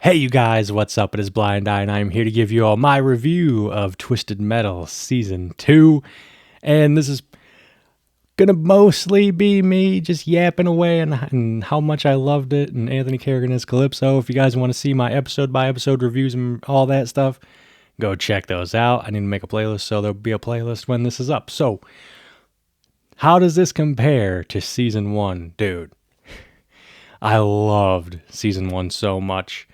Hey you guys, what's up? It is Blind Eye, and I'm here to give you all my review of Twisted Metal Season 2. And this is gonna mostly be me just yapping away and how much I loved it, and Anthony Kerrigan as Calypso. If you guys want to see my episode-by-episode reviews and all that stuff, go check those out. I need to make a playlist, so there'll be a playlist when this is up. So, how does this compare to Season 1? Dude, I loved Season 1 so much.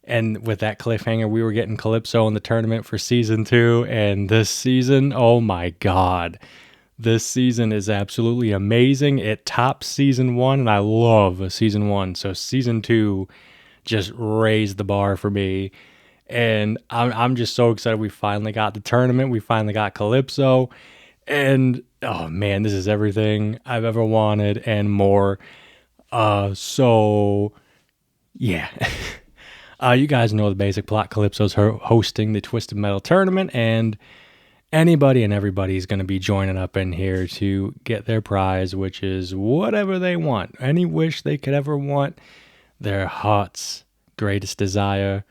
And with that cliffhanger, we were getting Calypso in the tournament for season 2. And this season, oh my God. This season is absolutely amazing. It tops season 1, and I love season 1. So season 2 just raised the bar for me. And I'm just so excited we finally got the tournament. We finally got Calypso. And, oh man, this is everything I've ever wanted and more. So, yeah. You guys know the basic plot. Calypso's hosting the Twisted Metal tournament, and anybody and everybody is going to be joining up in here to get their prize, which is whatever they want. Any wish they could ever want, their heart's greatest desire,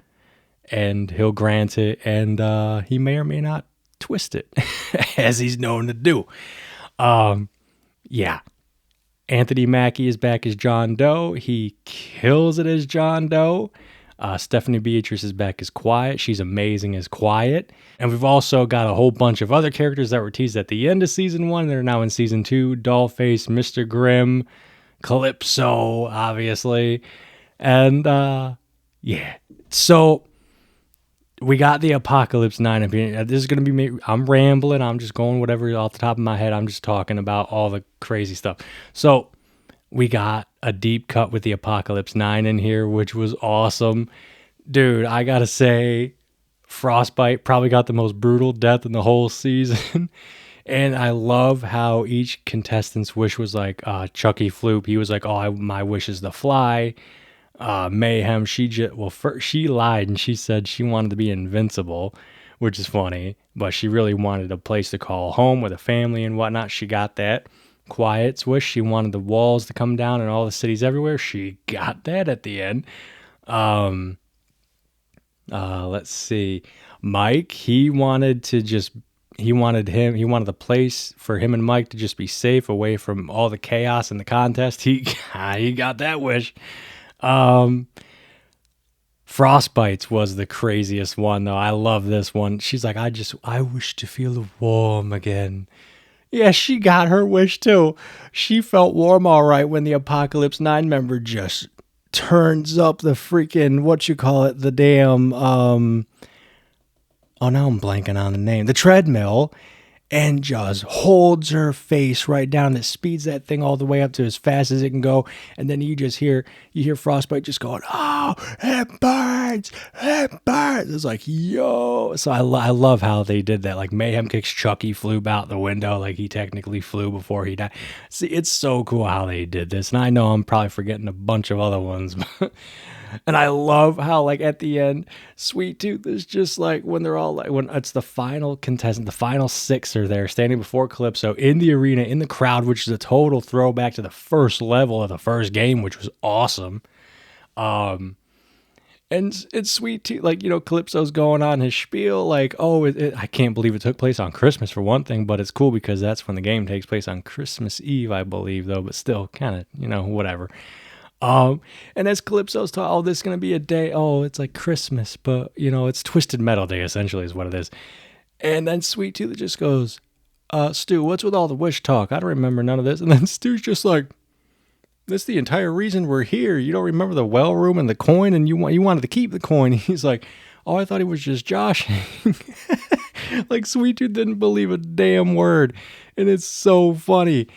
and he'll grant it, and he may or may not twist it, as he's known to do. Yeah. Anthony Mackie is back as John Doe. He kills it as John Doe. Stephanie Beatrice is back as Quiet. She's amazing as Quiet. And we've also got a whole bunch of other characters that were teased at the end of season 1 that are now in season 2. Dollface, Mr. Grimm, Calypso, obviously. And, yeah. So, we got the Apocalypse 9. This is going to be me. I'm rambling. I'm just going whatever off the top of my head. I'm just talking about all the crazy stuff. So, we got a deep cut with the Apocalypse 9 in here, which was awesome. Dude, I gotta say, Frostbite probably got the most brutal death in the whole season. And I love how each contestant's wish was like, Chucky Floop, he was like, my wish is to fly. Mayhem, she lied and she said she wanted to be invincible, which is funny, but she really wanted a place to call home with a family and whatnot. She got that. Quiet's wish, she wanted the walls to come down and all the cities everywhere. She got that at the end. Let's see. Mike, he wanted the place for him and Mike to just be safe away from all the chaos in the contest. He got that wish. Frostbites was the craziest one though. I love this one. She's like, I wish to feel warm again. Yeah, she got her wish too. She felt warm all right when the Apocalypse 9 member just turns up the freaking, the damn, now I'm blanking on the name, the treadmill, and just holds her face right down. It speeds that thing all the way up to as fast as it can go. And then you hear Frostbite just going, oh, it burns. It's like, yo. So I love how they did that. Like Mayhem kicks Chucky, flew out the window. Like he technically flew before he died. See, it's so cool how they did this. And I know I'm probably forgetting a bunch of other ones, and I love how, like, at the end, Sweet Tooth is just like when they're all like, when it's the final contestant, the final 6 are there standing before Calypso in the arena, in the crowd, which is a total throwback to the first level of the first game, which was awesome. And it's Sweet Tooth, like, Calypso's going on his spiel, like, I can't believe it took place on Christmas for one thing, but it's cool because that's when the game takes place on Christmas Eve, I believe, though, but still kind of, whatever. And as Calypso's taught, this is going to be a day, it's like Christmas, but, it's Twisted Metal Day, essentially, is what it is. And then Sweet Tooth just goes, Stu, what's with all the wish talk? I don't remember none of this. And then Stu's just like, that's the entire reason we're here. You don't remember the well room and the coin, and you wanted to keep the coin. He's like, I thought he was just joshing. Like, Sweet Tooth didn't believe a damn word. And it's so funny.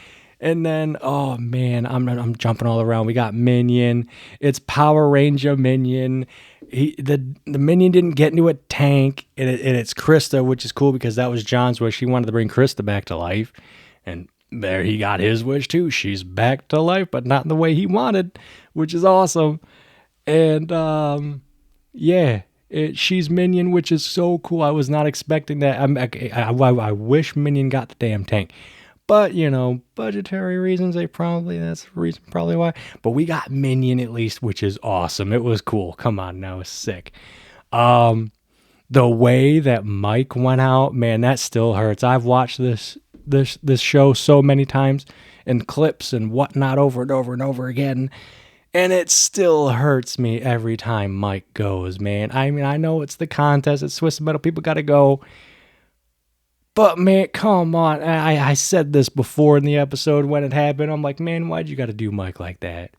And then, oh man, I'm jumping all around. We got Minion. It's Power Ranger Minion. The Minion didn't get into a tank, and it's Krista, which is cool because that was John's wish. He wanted to bring Krista back to life, and there he got his wish too. She's back to life, but not in the way he wanted, which is awesome. And yeah, she's Minion, which is so cool. I was not expecting that. I wish Minion got the damn tank. But, budgetary reasons, that's the reason probably why. But we got Minion at least, which is awesome. It was cool. Come on now, it's sick. The way that Mike went out, man, that still hurts. I've watched this show so many times in clips and whatnot over and over and over again. And it still hurts me every time Mike goes, man. I mean, I know it's the contest. It's Twisted Metal. People got to go. But, man, come on. I said this before in the episode when it happened. I'm like, man, why'd you got to do Mike like that?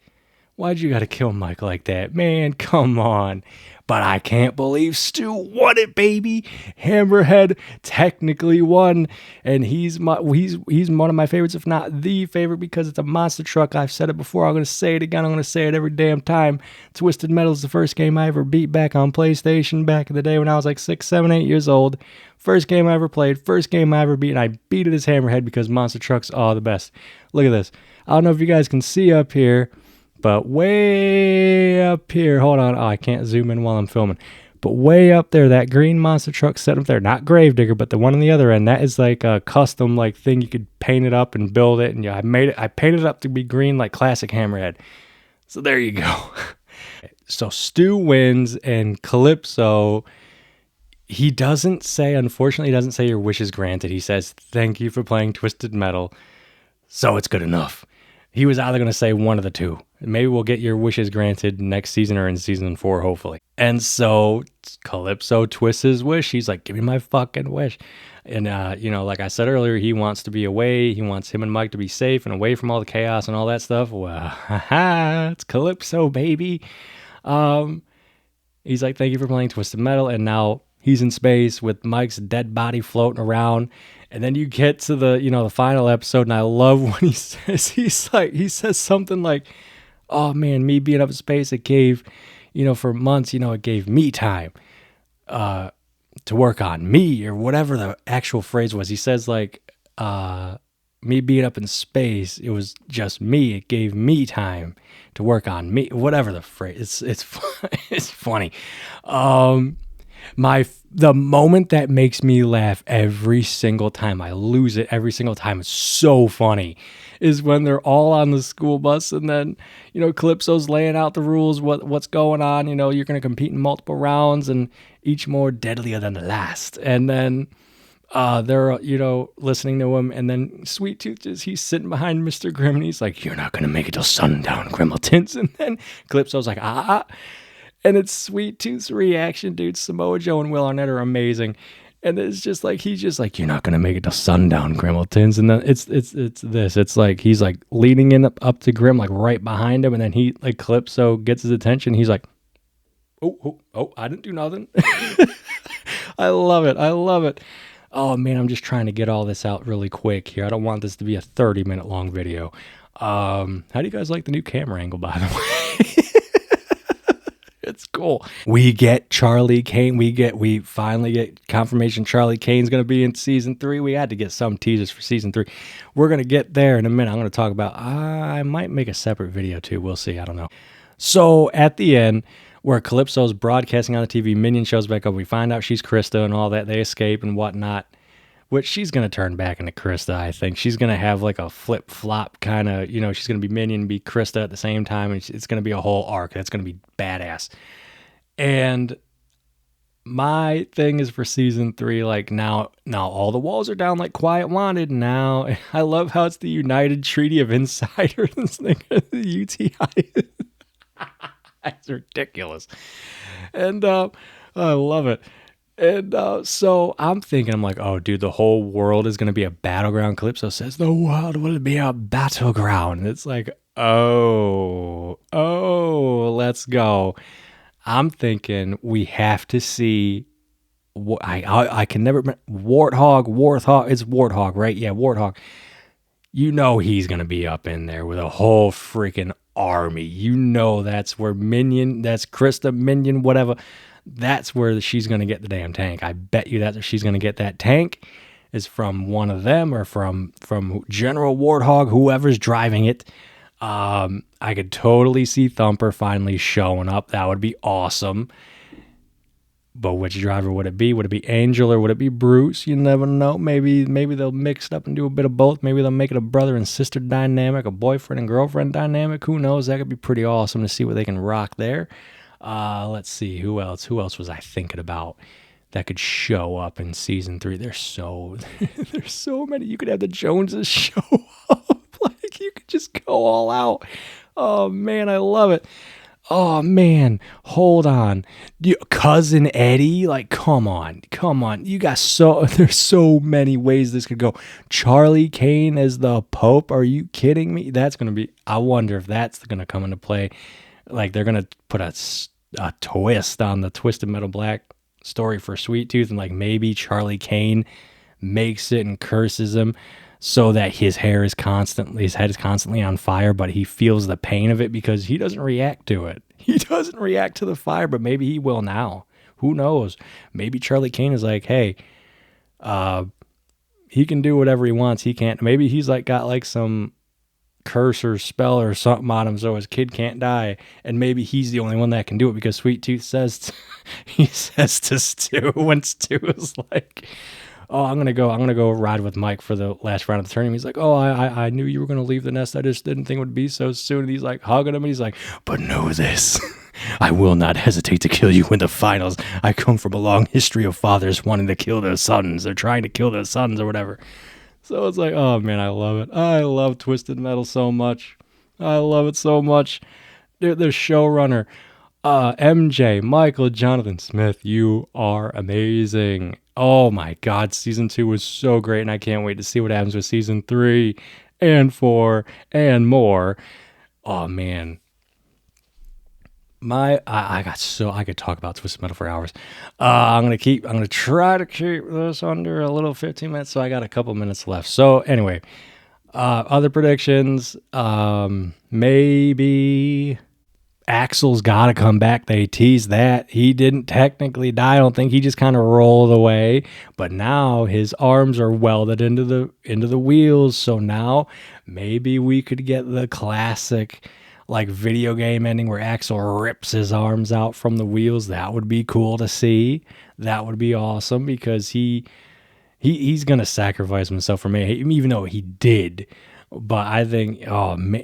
Why'd you got to kill Mike like that? Man, come on. But I can't believe Stu won it, baby. Hammerhead technically won. And he's one of my favorites, if not the favorite, because it's a monster truck. I've said it before. I'm going to say it again. I'm going to say it every damn time. Twisted Metal is the first game I ever beat back on PlayStation back in the day when I was like 6, 7, 8 years old. First game I ever played. First game I ever beat. And I beat it as Hammerhead because monster trucks are the best. Look at this. I don't know if you guys can see up here. But way up here, hold on, I can't zoom in while I'm filming. But way up there, that green monster truck set up there, not Gravedigger, but the one on the other end, that is like a custom like thing. You could paint it up and build it. And yeah, I painted it up to be green like classic Hammerhead. So there you go. So Stu wins, and Calypso, unfortunately, he doesn't say your wish is granted. He says, thank you for playing Twisted Metal. So it's good enough. He was either going to say one of the two. Maybe we'll get your wishes granted next season or in season 4, hopefully. And so Calypso twists his wish. He's like, give me my fucking wish. And, like I said earlier, he wants to be away. He wants him and Mike to be safe and away from all the chaos and all that stuff. Well, it's Calypso, baby. He's like, thank you for playing Twisted Metal. And now he's in space with Mike's dead body floating around. And then you get to the final episode, and I love when he says something like, oh man, me being up in space, it gave, for months, it gave me time to work on me, or whatever the actual phrase was. He says like, me being up in space, it was just me. It gave me time to work on me, whatever the phrase. It's funny. The moment that makes me laugh every single time, I lose it every single time, it's so funny, is when they're all on the school bus, and then, Calypso's laying out the rules, what's going on, you're going to compete in multiple rounds, and each more deadlier than the last. And then they're, listening to him, and then Sweet Tooth, he's sitting behind Mr. Grimm, and he's like, you're not going to make it till sundown, Grimmeltons. And then Calypso's like, And it's Sweet Tooth's reaction, dude. Samoa Joe and Will Arnett are amazing. And it's just like, he's just like, you're not going to make it to sundown, Grimmeltons. And then it's this. It's like, he's like leaning in up to Grimm, like right behind him. And then he, like, Calypso gets his attention. He's like, oh, I didn't do nothing. I love it. Oh, man, I'm just trying to get all this out really quick here. I don't want this to be a 30-minute long video. How do you guys like the new camera angle, by the way? It's cool. We get Charlie Kane. We finally get confirmation Charlie Kane's going to be in season 3. We had to get some teasers for season 3. We're going to get there in a minute. I'm going to talk about, I might make a separate video too. We'll see. I don't know. So at the end, where Calypso's broadcasting on the TV, Minion shows back up. We find out she's Krista and all that. They escape and whatnot, which she's going to turn back into Krista, I think. She's going to have like a flip-flop kind of, she's going to be Minion and be Krista at the same time. And it's going to be a whole arc. That's going to be badass. And my thing is for season 3, like now all the walls are down like Quiet Wanted. Now, I love how it's the United Treaty of Insiders. The UTI. That's ridiculous. And I love it. And so I'm thinking, I'm like, oh, dude, the whole world is going to be a battleground. Calypso says, the world will be a battleground. And it's like, oh, let's go. I'm thinking we have to see, I can never, Warthog, it's Warthog, right? Yeah, Warthog. He's going to be up in there with a whole freaking army. That's where Minion, that's Krista, Minion, whatever. That's where she's going to get the damn tank. I bet you that's where she's going to get that tank, is from one of them or from General Warthog, whoever's driving it. I could totally see Thumper finally showing up. That would be awesome. But which driver would it be? Would it be Angel or would it be Bruce? You never know. Maybe they'll mix it up and do a bit of both. Maybe they'll make it a brother and sister dynamic, a boyfriend and girlfriend dynamic. Who knows? That could be pretty awesome to see what they can rock there. Let's see. Who else? Who else was I thinking about that could show up in season 3? There's so many. You could have the Joneses show up. Like, you could just go all out. Oh man, I love it. Oh man, hold on. Cousin Eddie, like come on. You got there's so many ways this could go. Charlie Kane as the Pope, are you kidding me? I wonder if that's gonna come into play. Like they're gonna put a twist on the Twisted Metal Black story for Sweet Tooth, and like maybe Charlie Kane makes it and curses him so that his head is constantly on fire, but he feels the pain of it because he doesn't react to it. He doesn't react to the fire, but maybe he will now. Who knows? Maybe Charlie Kane is like, hey, he can do whatever he wants. He can't. Maybe he's like got like some curse or spell or something on him so his kid can't die, and maybe he's the only one that can do it because Sweet Tooth says he says to Stu when Stu is like, oh, I'm gonna go ride with Mike for the last round of the tournament. He's like, oh, I knew you were gonna leave the nest. I just didn't think it would be so soon. And he's like hugging him, and he's like, but know this, I will not hesitate to kill you in the finals. I come from a long history of fathers wanting to kill their sons. They're trying to kill their sons or whatever. So it's like, oh man, I love it. I love Twisted Metal so much. I love it so much. The showrunner, MJ, Michael Jonathan Smith, you are amazing. Oh my God, season 2 was so great, and I can't wait to see what happens with season 3 and 4 and more. Oh man. I could talk about Twisted Metal for hours. I'm gonna try to keep this under a little 15 minutes, so I got a couple minutes left. So anyway, other predictions, maybe Axel's got to come back. They teased that. He didn't technically die. I don't think he just kind of rolled away, but now his arms are welded into the wheels. So now maybe we could get the classic like video game ending where Axel rips his arms out from the wheels. That would be cool to see. That would be awesome because he's going to sacrifice himself for me, even though he did. But I think, oh man,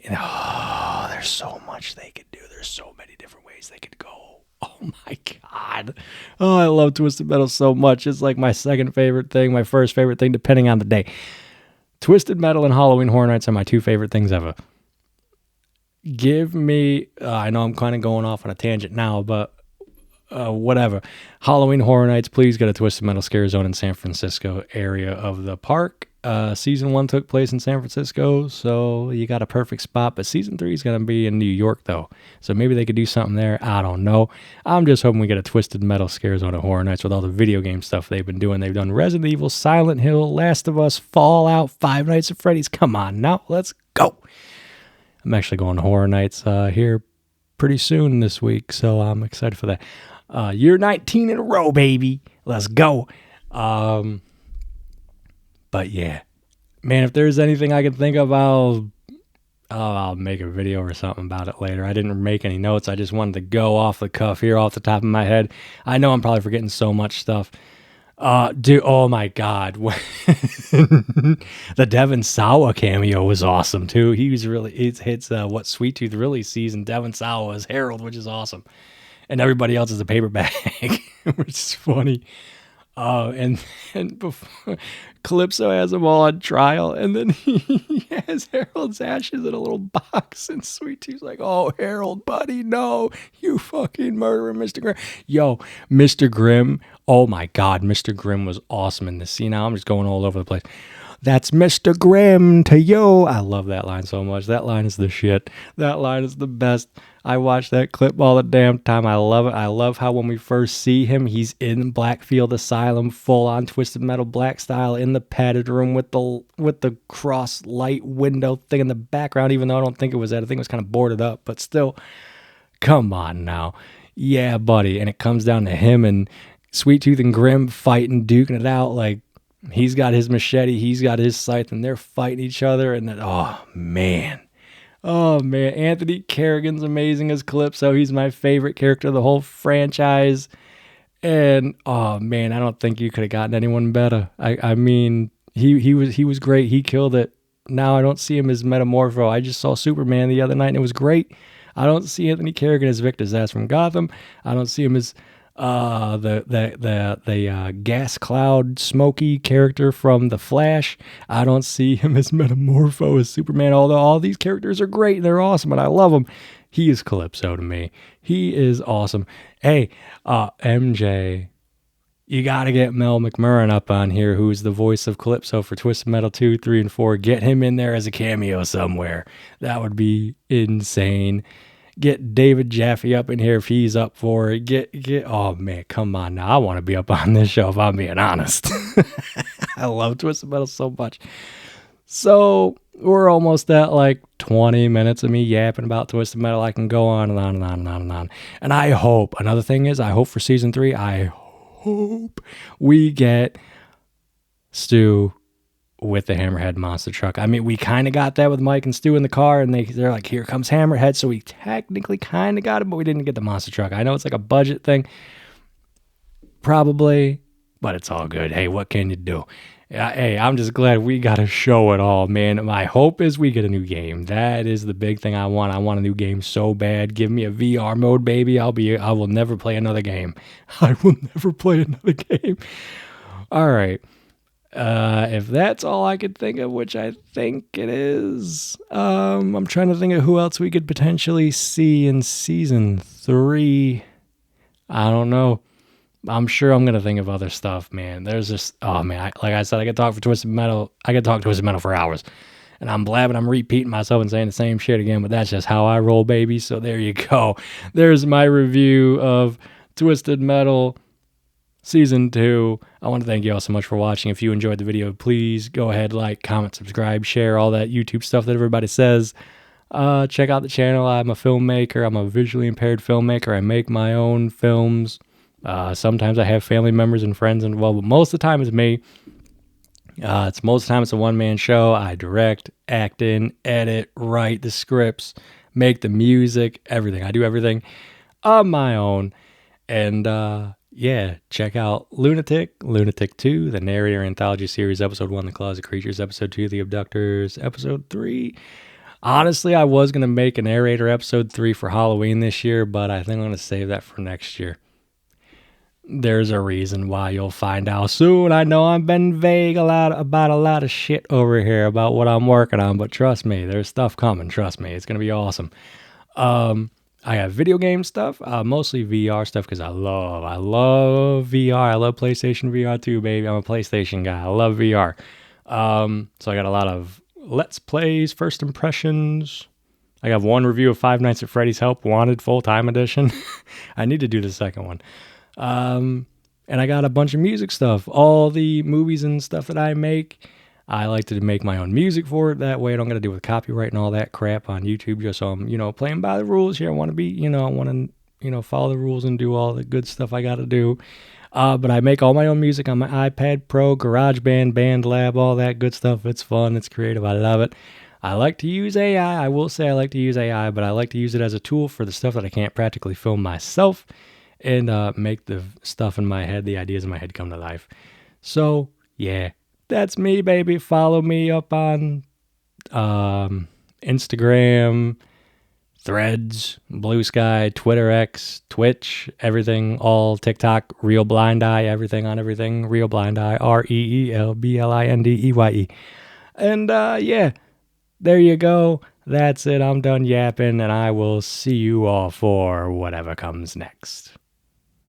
there's so much they could do. There's so many different ways they could go. Oh my God. Oh, I love Twisted Metal so much. It's like my second favorite thing, my first favorite thing, depending on the day. Twisted Metal and Halloween Horror Nights are my two favorite things ever. Give me, I know I'm kind of going off on a tangent now, but whatever. Halloween Horror Nights, please go to Twisted Metal Scare Zone in San Francisco area of the park. Season 1 took place in San Francisco, so you got a perfect spot. But season 3 is going to be in New York, though. So maybe they could do something there. I don't know. I'm just hoping we get a Twisted Metal Scare Zone at Horror Nights with all the video game stuff they've been doing. They've done Resident Evil, Silent Hill, Last of Us, Fallout, Five Nights at Freddy's. Come on now, let's go. I'm actually going to Horror Nights here pretty soon this week, so I'm excited for that. Year 19 in a row, baby. Let's go. But yeah, man, if there's anything I can think of, I'll make a video or something about it later. I didn't make any notes. I just wanted to go off the cuff here, off the top of my head. I know I'm probably forgetting so much stuff. Dude, oh my God. The Devon Sawa cameo was awesome too. He was really, it hits what Sweet Tooth really sees in Devon Sawa as Harold, which is awesome. And everybody else is a paper bag, which is funny. And before, Calypso has them all on trial, and then he has Harold's ashes in a little box, and Sweet Tooth's like, oh, Harold, buddy, no, you fucking murderer, Mr. Grimm. Yo, Mr. Grimm, oh my God, Mr. Grimm was awesome in this scene. Now I'm just going all over the place. That's Mr. Grimm to you. I love that line so much. That line is the shit. That line is the best. I watch that clip all the damn time. I love it. I love how when we first see him, he's in Blackfield Asylum, full on Twisted Metal Black style, in the padded room with the cross light window thing in the background, even though I don't think it was that. I think it was kind of boarded up, but still, come on now. Yeah, buddy. And it comes down to him and Sweet Tooth and Grimm fighting, duking it out. Like, he's got his machete, he's got his scythe, and they're fighting each other. And then, oh man, Anthony Kerrigan's amazing as Calypso. He's my favorite character of the whole franchise. And oh man, I don't think you could have gotten anyone better. I mean, he was great. He killed it. Now I don't see him as Metamorpho. I just saw Superman the other night and it was great. I don't see Anthony Carrigan as Victor Zsasz from Gotham. I don't see him as the gas cloud smoky character from The Flash. I don't see him as Metamorpho as Superman. Although all these characters are great and they're awesome and I love them. He is Calypso to me. He is awesome. Hey, MJ, you got to get Mel McMurrin up on here, who's the voice of Calypso for Twisted Metal 2, 3, and 4. Get him in there as a cameo somewhere. That would be insane. Get David Jaffe up in here if he's up for it. Oh man, come on now. I want to be up on this show if I'm being honest. I love Twisted Metal so much. So we're almost at like 20 minutes of me yapping about Twisted Metal. I can go on and on and on and on and on. And I hope, another thing is, I hope for season 3, I hope we get Stu with the Hammerhead monster truck. I mean, we kind of got that with Mike and Stu in the car, and they're like, here comes Hammerhead. So we technically kind of got it, but we didn't get the monster truck. I know it's like a budget thing, probably, but it's all good. Hey, what can you do? Hey, I'm just glad we got to show it all, man. My hope is we get a new game. That is the big thing I want. I want a new game so bad. Give me a VR mode, baby. I will never play another game. I will never play another game. All right. If that's all I could think of, which I think it is, I'm trying to think of who else we could potentially see in season 3. I don't know. I'm sure I'm gonna think of other stuff, man. There's just, oh man, like I said, I could talk for Twisted Metal. I could talk Twisted Metal for hours, and I'm blabbing. I'm repeating myself and saying the same shit again, but that's just how I roll, baby. So there you go. There's my review of Twisted Metal Season 2. I want to thank you all so much for watching. If you enjoyed the video, please go ahead, like, comment, subscribe, share, all that YouTube stuff that everybody says. Check out the channel. I'm a filmmaker. I'm a visually impaired filmmaker. I make my own films. Sometimes I have family members and friends involved, but most of the time it's me. Most of the time it's a one-man show. I direct, act in, edit, write the scripts, make the music, everything. I do everything on my own. And yeah, check out Lunatic 2, the narrator anthology series, episode 1, The Closet Creatures, episode 2, The Abductors, episode 3. Honestly, I was going to make a narrator episode 3 for Halloween this year, but I think I'm going to save that for next year. There's a reason why, you'll find out soon. I know I've been vague about a lot of shit over here about what I'm working on, but trust me, there's stuff coming. Trust me, it's going to be awesome. I have video game stuff, mostly VR stuff, because I love VR. I love PlayStation VR too, baby. I'm a PlayStation guy. I love VR. So I got a lot of Let's Plays, first impressions. I got one review of Five Nights at Freddy's Help Wanted Full-Time Edition. I need to do the second one. And I got a bunch of music stuff, all the movies and stuff that I make. I like to make my own music for it. That way I don't got to deal with copyright and all that crap on YouTube. Just so I'm, playing by the rules here. I want to be, I want to, follow the rules and do all the good stuff I got to do. But I make all my own music on my iPad Pro, GarageBand, BandLab, all that good stuff. It's fun. It's creative. I love it. I like to use AI. I will say I like to use AI, but I like to use it as a tool for the stuff that I can't practically film myself, and make the stuff in my head, the ideas in my head, come to life. So, yeah, that's me, baby. Follow me up on Instagram, Threads, Blue Sky, Twitter X, Twitch, everything, all TikTok, Real Blind Eye, everything on everything, Real Blind Eye, ReelBlindeye. And, yeah, there you go. That's it. I'm done yapping, and I will see you all for whatever comes next.